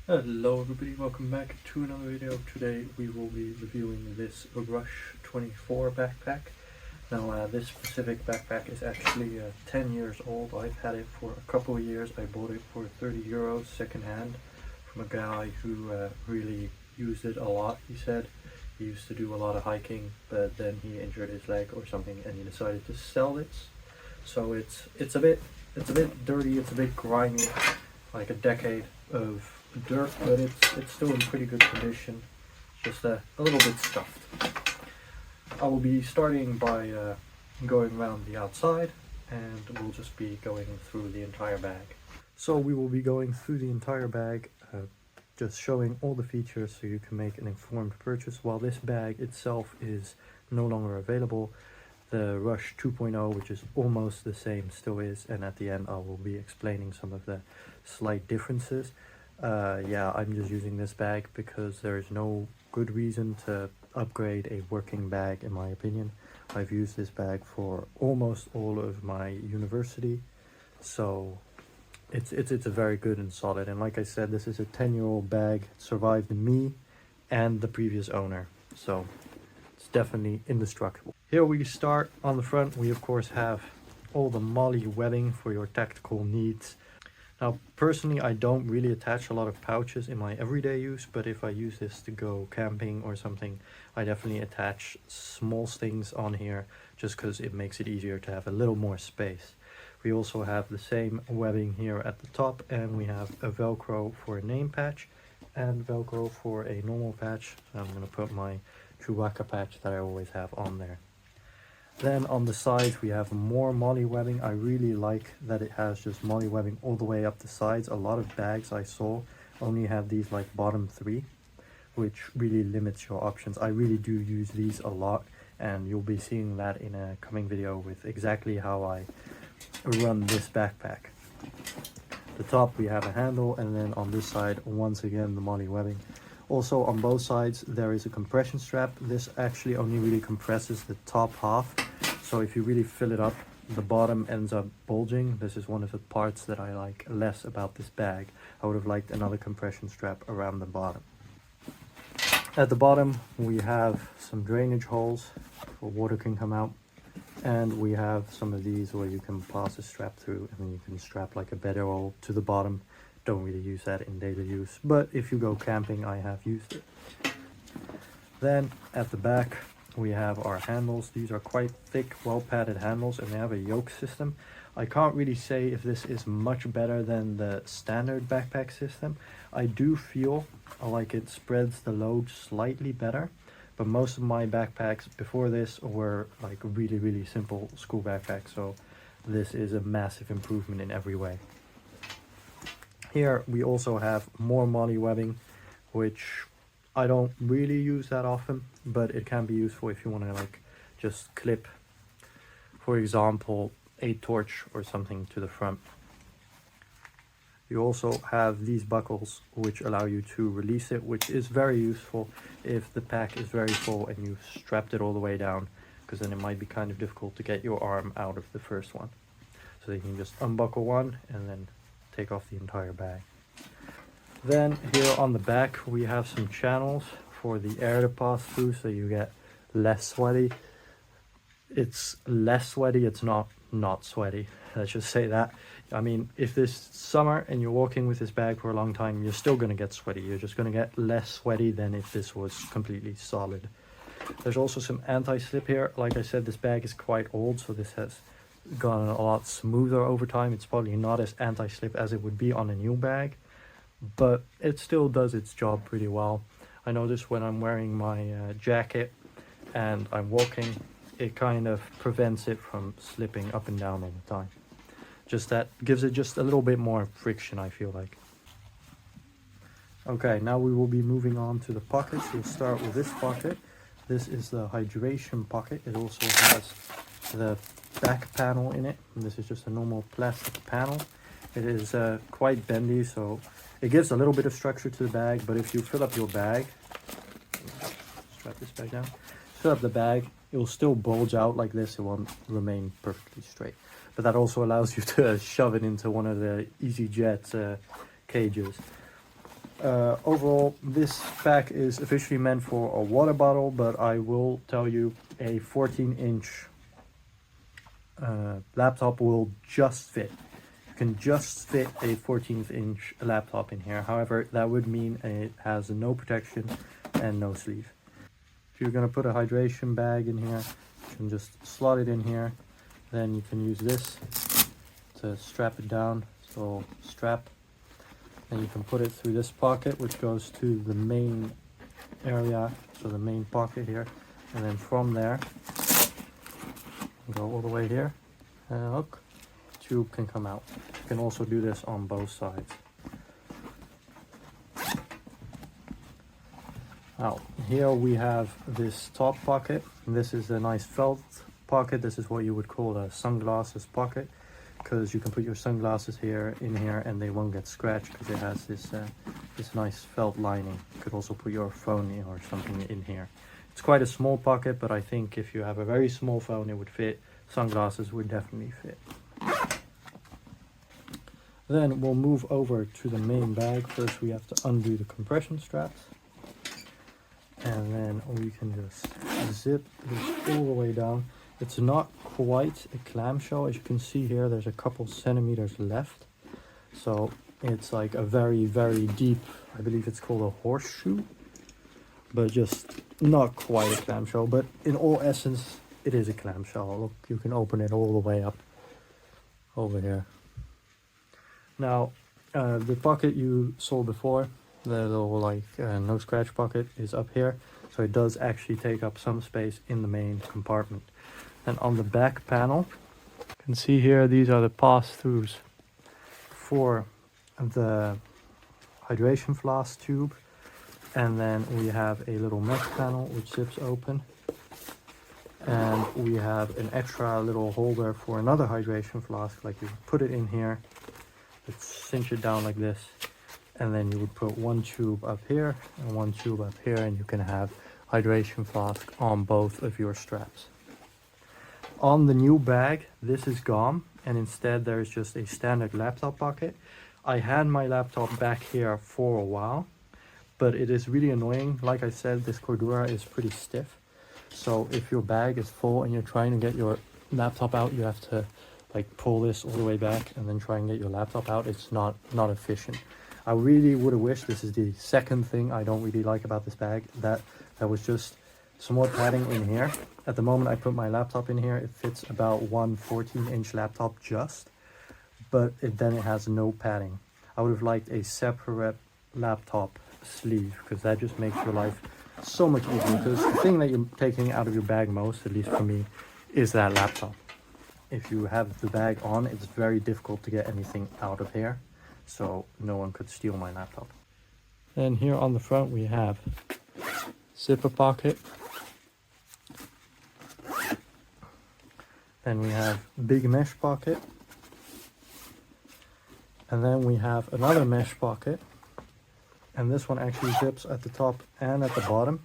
Hello everybody, welcome back to another video. Today we will be reviewing this Rush 24 backpack. Now this specific backpack is actually 10 years old. I've had it for a couple of years. I bought it for 30 euros second hand from a guy who really used it a lot. He said he used to do a lot of hiking, but then he injured his leg or something and he decided to sell it. So it's a bit dirty, it's a bit grimy, like a decade of dirt, but it's still in pretty good condition. It's just a little bit scuffed. I will be starting by going around the outside, and we'll just be going through the entire bag. So we will be going through the entire bag, just showing all the features so you can make an informed purchase. While this bag itself is no longer available, the Rush 2.0, which is almost the same, still is, and at the end I will be explaining some of the slight differences. Yeah, I'm just using this bag because there is no good reason to upgrade a working bag, in my opinion. I've used this bag for almost all of my university, so it's a very good and solid. And like I said, this is a 10-year-old bag. It survived me and the previous owner, so it's definitely indestructible. Here we start on the front. We of course have all the MOLLE webbing for your tactical needs. Now, personally, I don't really attach a lot of pouches in my everyday use, but if I use this to go camping or something, I definitely attach small things on here just because it makes it easier to have a little more space. We also have the same webbing here at the top, and we have a Velcro for a name patch and Velcro for a normal patch. So I'm going to put my Chewbacca patch that I always have on there. Then on the sides we have more MOLLE webbing. I really like that it has just MOLLE webbing all the way up the sides. A lot of bags I saw only have these like bottom three, which really limits your options. I really do use these a lot, and you'll be seeing that in a coming video with exactly how I run this backpack. The top we have a handle, and then on this side once again the MOLLE webbing. Also on both sides there is a compression strap. This actually only really compresses the top half, so if you really fill it up, the bottom ends up bulging. This is one of the parts that I like less about this bag. I would have liked another compression strap around the bottom. At the bottom we have some drainage holes where water can come out, and we have some of these where you can pass a strap through and then you can strap like a bedroll to the bottom. Don't really use that in daily use, but if you go camping, I have used it. Then at the back we have our handles. These are quite thick, well padded handles, and they have a yoke system. I can't really say if this is much better than the standard backpack system. I do feel like it spreads the load slightly better, but most of my backpacks before this were like really simple school backpacks, so this is a massive improvement in every way. Here we also have more MOLLE webbing, which I don't really use that often, but it can be useful if you want to like just clip, for example, a torch or something to the front. You also have these buckles which allow you to release it, which is very useful if the pack is very full and you've strapped it all the way down, because then it might be kind of difficult to get your arm out of the first one. So you can just unbuckle one and then take off the entire bag. Then here on the back we have some channels for the air to pass through so you get less sweaty. It's less sweaty, it's not sweaty, let's just say that. I mean, if this summer and you're walking with this bag for a long time, you're still going to get sweaty. You're just going to get less sweaty than if this was completely solid. There's also some anti-slip here. Like I said, this bag is quite old, so this has gotten a lot smoother over time. It's probably not as anti-slip as it would be on a new bag, but it still does its job pretty well. I notice when I'm wearing my jacket and I'm walking, it kind of prevents it from slipping up and down all the time. Just that gives it just a little bit more friction, I feel like. Okay, now we will be moving on to the pockets. We'll start with this pocket. This is the hydration pocket. It also has the back panel in it. And this is just a normal plastic panel. It is quite bendy, so it gives a little bit of structure to the bag, but if you fill up your bag, strap this back down, fill up the bag, it will still bulge out like this. It won't remain perfectly straight. But that also allows you to shove it into one of the EasyJet cages. Overall, this pack is officially meant for a water bottle, but I will tell you a 14-inch laptop will just fit. You can just fit a 14-inch laptop in here. However, that would mean it has no protection and no sleeve. If you're going to put a hydration bag in here, you can just slot it in here. Then you can use this to strap it down. So strap. And you can put it through this pocket, which goes to the main area, so the main pocket here. And then from there, go all the way here, and hook, tube can come out. You can also do this on both sides. Now, here we have this top pocket. This is a nice felt pocket. This is what you would call a sunglasses pocket, because you can put your sunglasses here in here and they won't get scratched because it has this this nice felt lining. You could also put your phone in or something in here. It's quite a small pocket, but I think if you have a very small phone it would fit. Sunglasses would definitely fit. Then we'll move over to the main bag. First we have to undo the compression straps, and then we can just zip this all the way down. It's not quite a clamshell. As you can see here, there's a couple centimeters left. So it's like a very, very deep, I believe it's called a horseshoe, but just not quite a clamshell. But in all essence, it is a clamshell. Look, you can open it all the way up over here. Now, the pocket you saw before, the little like no scratch pocket, is up here. So it does actually take up some space in the main compartment. And on the back panel, you can see here, these are the pass-throughs for the hydration flask tube. And then we have a little mesh panel which zips open. And we have an extra little holder for another hydration flask. Like you put it in here, cinch it down like this. And then you would put one tube up here and one tube up here, and you can have hydration flask on both of your straps. On the new bag, this is gone, and instead there's just a standard laptop pocket. I had my laptop back here for a while, but it is really annoying. Like I said, this Cordura is pretty stiff. So if your bag is full and you're trying to get your laptop out, you have to like pull this all the way back and then try and get your laptop out. It's not efficient. I really would have wished, this is the second thing I don't really like about this bag, that was just some more padding in here. At the moment I put my laptop in here, it fits about one 14-inch laptop just, but then it has no padding. I would have liked a separate laptop sleeve, because that just makes your life so much easier. Because the thing that you're taking out of your bag most, at least for me, is that laptop. If you have the bag on, it's very difficult to get anything out of here, so no one could steal my laptop. And here on the front we have zipper pocket. Then we have big mesh pocket. And then we have another mesh pocket. And this one actually zips at the top and at the bottom.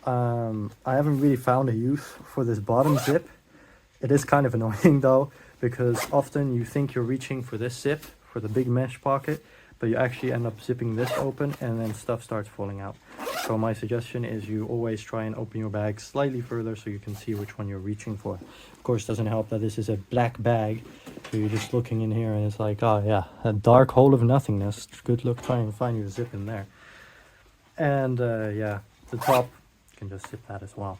I haven't really found a use for this bottom zip. It is kind of annoying though, because often you think you're reaching for this zip, for the big mesh pocket, but you actually end up zipping this open and then stuff starts falling out. So my suggestion is you always try and open your bag slightly further so you can see which one you're reaching for. Of course, it doesn't help that this is a black bag, so you're just looking in here and it's like, oh yeah, a dark hole of nothingness. Good luck trying to find your zip in there. And yeah, the top, you can just zip that as well.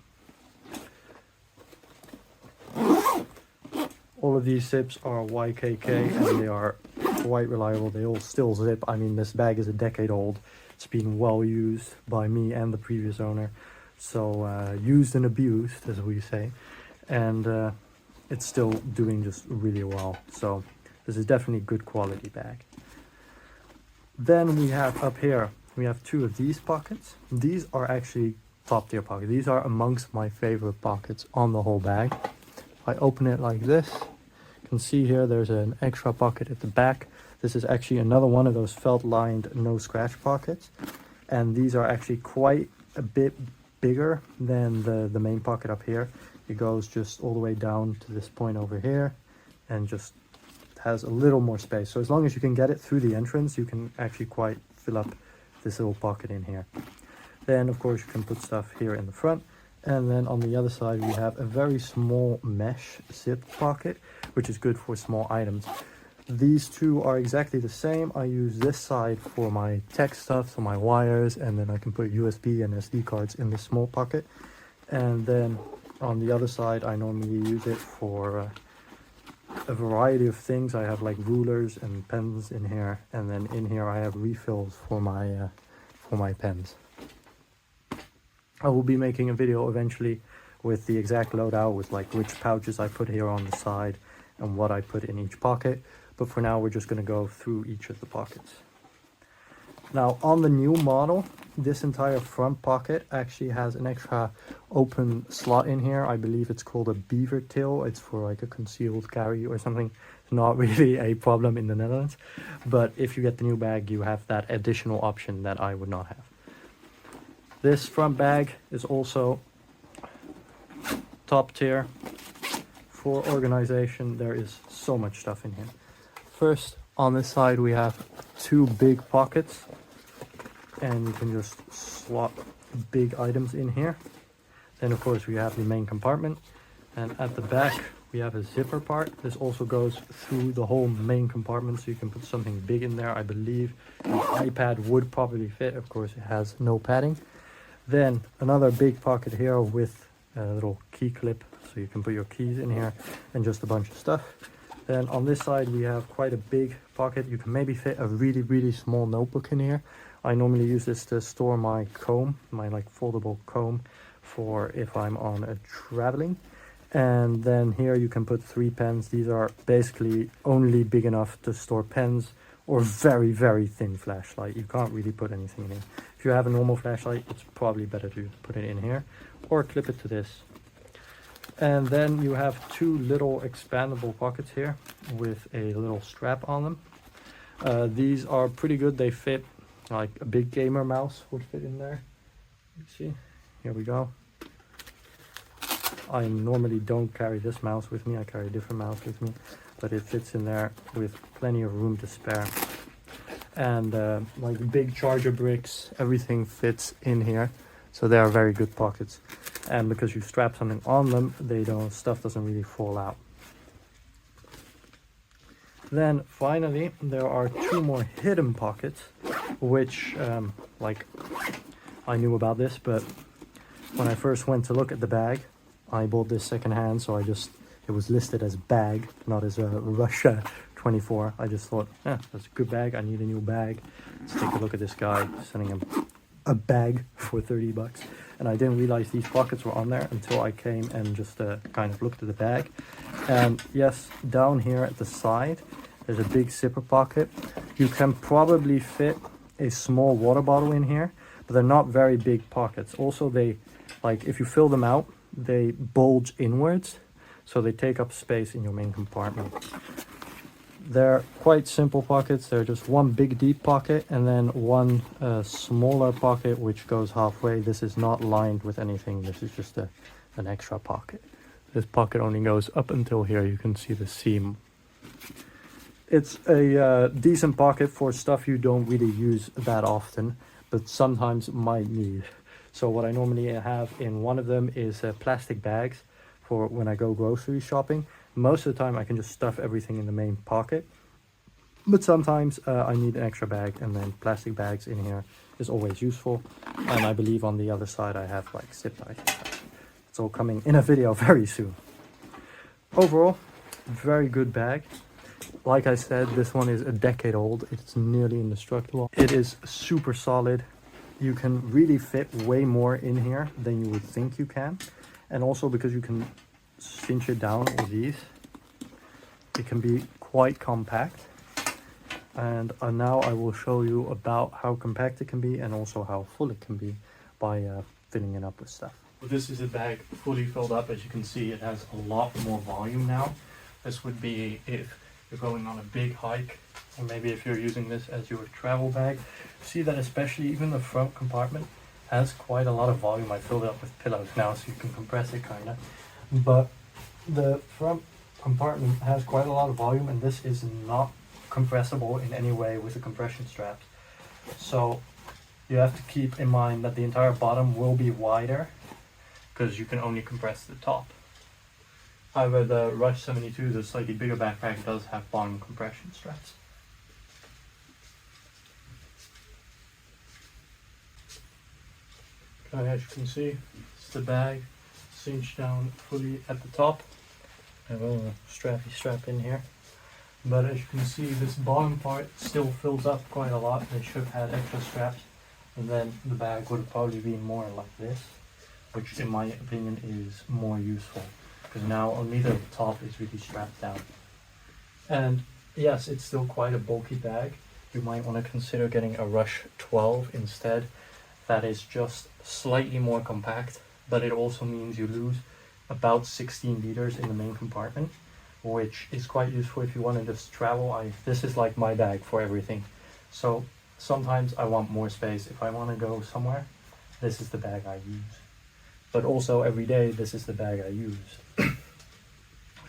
All of these zips are YKK and they are quite reliable. They all still zip. I mean, this bag is a decade old. It's been well used by me and the previous owner. So used and abused, as we say. And it's still doing just really well. So this is definitely a good quality bag. Then we have up here, we have two of these pockets. These are actually top tier pockets. These are amongst my favorite pockets on the whole bag. If I open it like this, you can see here there's an extra pocket at the back. This is actually another one of those felt lined no scratch pockets. And these are actually quite a bit bigger than the main pocket up here. It goes just all the way down to this point over here and just has a little more space. So as long as you can get it through the entrance, you can actually quite fill up this little pocket in here. Then of course you can put stuff here in the front, and then on the other side we have a very small mesh zip pocket, which is good for small items. These two are exactly the same. I use this side for my tech stuff, so my wires, and then I can put USB and SD cards in this small pocket. And then on the other side I normally use it for a variety of things. I have like rulers and pens in here, and then in here I have refills for my pens. I will be making a video eventually with the exact loadout, with like which pouches I put here on the side and what I put in each pocket. But for now, we're just going to go through each of the pockets. Now, on the new model, this entire front pocket actually has an extra open slot in here. I believe it's called a beaver tail. It's for like a concealed carry or something. It's not really a problem in the Netherlands. But if you get the new bag, you have that additional option that I would not have. This front bag is also top tier for organization. There is so much stuff in here. First, on this side we have two big pockets, and you can just slot big items in here. Then of course we have the main compartment, and at the back we have a zipper part. This also goes through the whole main compartment, so you can put something big in there. I believe the iPad would probably fit. Of course it has no padding. Then another big pocket here with a little key clip, so you can put your keys in here and just a bunch of stuff. Then on this side we have quite a big pocket. You can maybe fit a really small notebook in here. I normally use this to store my comb, my like foldable comb, for if I'm on a traveling. And then here you can put 3 pens. These are basically only big enough to store pens or very thin flashlight. You can't really put anything in here. If you have a normal flashlight, it's probably better to put it in here or clip it to this. And then you have 2 little expandable pockets here with a little strap on them. These are pretty good. They fit, like a big gamer mouse would fit in there. Let's see, here we go. I normally don't carry this mouse with me. I carry a different mouse with me, but it fits in there with plenty of room to spare. And like big charger bricks, everything fits in here. So they are very good pockets. And because you strap something on them, stuff doesn't really fall out. Then finally, there are 2 more hidden pockets, which like I knew about this, but when I first went to look at the bag, I bought this secondhand, so it was listed as bag, not as a Russia 24. I just thought, that's a good bag. I need a new bag. Let's take a look at this guy sending him a bag for 30 bucks. And I didn't realize these pockets were on there until I came and just kind of looked at the bag. And yes, down here at the side, there's a big zipper pocket. You can probably fit a small water bottle in here, but they're not very big pockets. Also, they, like, if you fill them out, they bulge inwards, so they take up space in your main compartment. They're quite simple pockets. They're just 1 big deep pocket and then 1 smaller pocket which goes halfway. This is not lined with anything. This is just an extra pocket. This pocket only goes up until here. You can see the seam. It's a decent pocket for stuff you don't really use that often, but sometimes might need. So what I normally have in one of them is plastic bags for when I go grocery shopping. Most of the time I can just stuff everything in the main pocket, but sometimes I need an extra bag, and then plastic bags in here is always useful. And I believe on the other side I have like zip ties. It's all coming in a video very soon. Overall, very good bag. Like I said, this one is a decade old. It's nearly indestructible. It is super solid. You can really fit way more in here than you would think you can. And also because you can cinch it down with these, it can be quite compact. And now I will show you about how compact it can be and also how full it can be by filling it up with stuff. Well, this is a bag fully filled up. As you can see, it has a lot more volume now. This would be if you're going on a big hike, or maybe if you're using this as your travel bag. See that especially even the front compartment has quite a lot of volume. I filled it up with pillows now so you can compress it kind of. But the front compartment has quite a lot of volume, and this is not compressible in any way with the compression straps. So you have to keep in mind that the entire bottom will be wider because you can only compress the top. However, the Rush 72, the slightly bigger backpack, does have bottom compression straps. Okay, as you can see, it's the bag cinched down fully at the top. I have a strappy strap in here. But as you can see, this bottom part still fills up quite a lot. They should have had extra straps, and then the bag would have probably been more like this, which in my opinion is more useful, because now only the top is really strapped down. And yes, it's still quite a bulky bag. You might want to consider getting a Rush 12 instead. That is just slightly more compact, but it also means you lose about 16 liters in the main compartment, which is quite useful if you want to just travel. This is like my bag for everything. So sometimes I want more space. If I want to go somewhere, this is the bag I use. But also every day, this is the bag I use.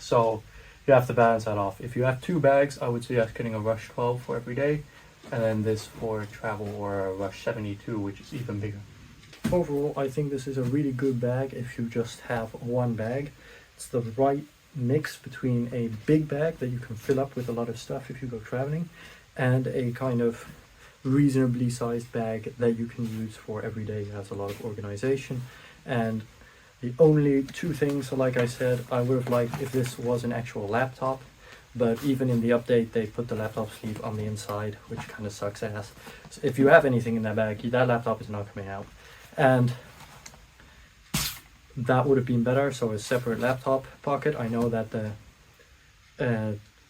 So you have to balance that off. If you have two bags, I would suggest getting a Rush 12 for every day, and then this for travel, or a Rush 72, which is even bigger. Overall, I think this is a really good bag if you just have one bag. It's the right mix between a big bag that you can fill up with a lot of stuff if you go traveling, and a kind of reasonably sized bag that you can use for every day. It has a lot of organization. And the only two things, like I said, I would have liked if this was an actual laptop, but even in the update they put the laptop sleeve on the inside, which kind of sucks ass. So if you have anything in that bag, that laptop is not coming out, and that would have been better. So a separate laptop pocket. I know that the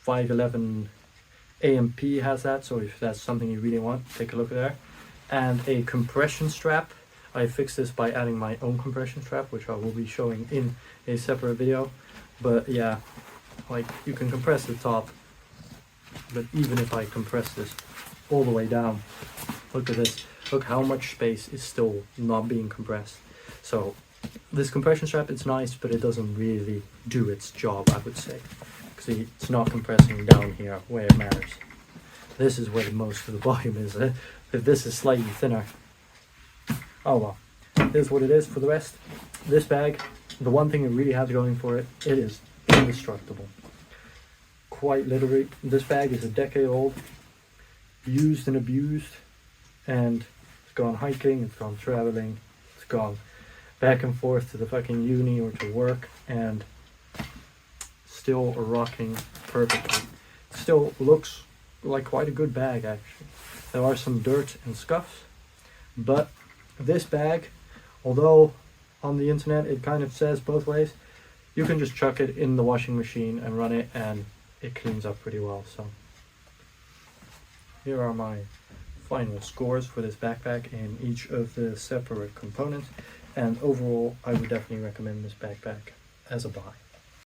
511 AMP has that, so if that's something you really want, take a look there. And a compression strap. I fixed this by adding my own compression strap, which I will be showing in a separate video. But yeah, like, you can compress the top, but even if I compress this all the way down, look at this, look how much space is still not being compressed. So this compression strap, it's nice, but it doesn't really do its job, I would say, because it's not compressing down here where it matters. This is where most of the volume is. If this is slightly thinner, oh well, here's what it is. For the rest, this bag, the one thing it really has going for it, it is indestructible. Quite literally, this bag is a decade old, used and abused, and it's gone hiking, it's gone traveling, it's gone back and forth to the fucking uni or to work, and still rocking perfectly. Still looks like quite a good bag, actually. There are some dirt and scuffs, but this bag, although on the internet it kind of says both ways, you can just chuck it in the washing machine and run it and it cleans up pretty well. So here are my final scores for this backpack in each of the separate components, and overall I would definitely recommend this backpack as a buy.